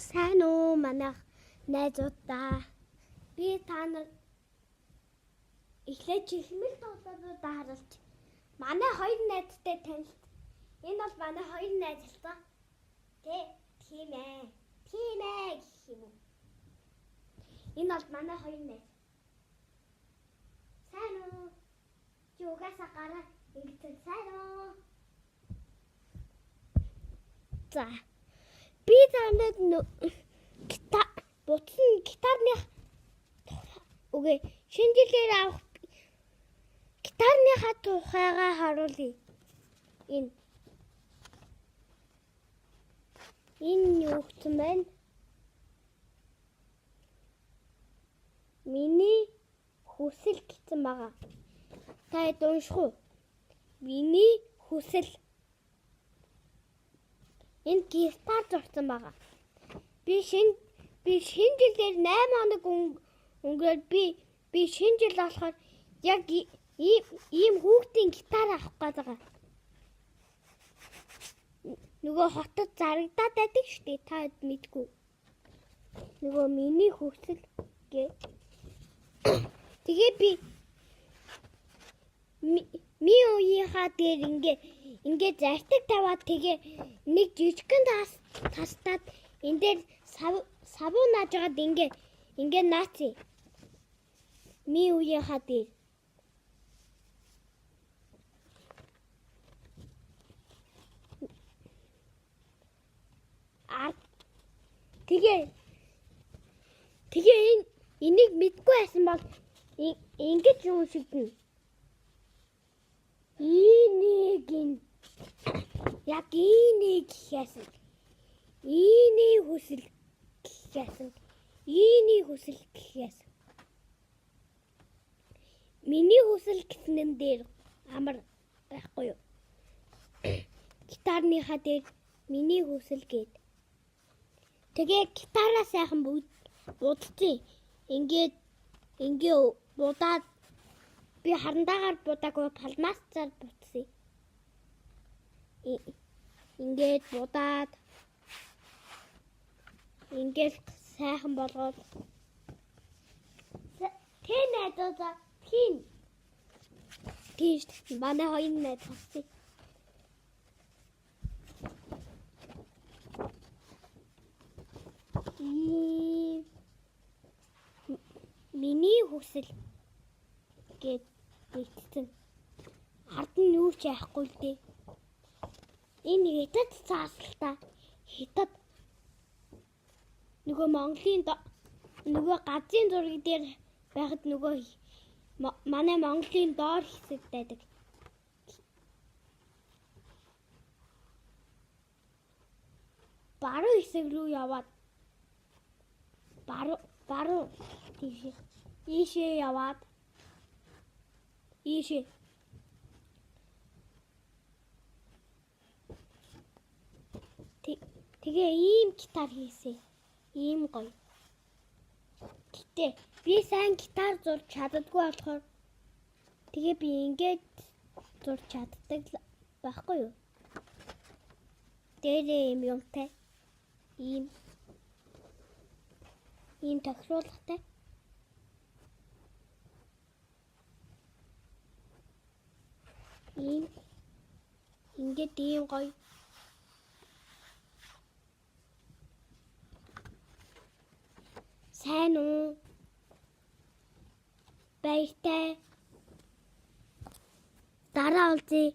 Сайн уу манайх найзуудаа. Би та нар эхлээд чихмэл тоглоомуудаа харуулж. Манай хоёр найзтай танилт. Энэ бол манай хоёр найз л та. Тийм ээ гэх юм уу. Энэ бол манай хоёр найз. Сайн уу? Чи угаасаа гараа ингэсэн сайн уу? За. Би танад буцсан гитарных үгүй шинжилгээр авах гитарныхаа тухайгаа харуулъя. Энэ юу гэсэн бэ? Миний хүсэл гэсэн байгаа. Та унших уу? Миний хүсэл. Энэ гитар зурсан байгаа. Би шинэ жилээр 8 хоног өнгөрөөд би шинэ жил болохоор яг ийм хүүхдийн гитар авах гээд байгаа. Нөгөө хотод зарагдаад байдаг шүү дээ. Та мэдгүй. Нөгөө миний хүсэл гээ. Тэгээ би уяхаа дээр ингээ зартаг таваад тэгээ нэг жижигхэн тастаад энэ дээр савуу нааж агаад ингээ наацъя. Уяхаа дээр. Тэгээ энийг мэдгүй байсан бол ингэж юм шигдэнэ. Яг энийг хийсэн. Энийг хүсэл хийсэн. Энийг хүсэл хийсэн. Миний хүсэл гэснэн дээр амар байхгүй юу? Гитарныхаа дээр миний хүсэл гээд. Тэгээ гитараа сайхан будцъя. Ингээ будаад би харандаагаар будаагүй палмаас цаар буцъя. Ингээд будаад ингээд сайхан болгоод тэн найдаа тийш манай хоёр найз хасъя. Миний хүсэл гээд бичсэн. Ард нь юу ч яахгүй л дээ. Энэ хятад цаасалта. Хятад нөгөө Монголын нөгөө газрын зураг дээр байхад нөгөө манай Монголын доор хэсэг байдаг. Баруун хэсэг рүү яваад баруун ийшээ яваад ийшээ тэгээ ийм гитар хийсэн. Ийм гоё. Гэтэ би сайн гитар зурж чаддаггүй болохоор тэгээ би ингэж зурж чаддаг байхгүй юу? Дээрээ юмтай. Ийм тохируулгатай. Ингээд ийм гоё. Сайн уу? Баяртай. Дараа уулзъя.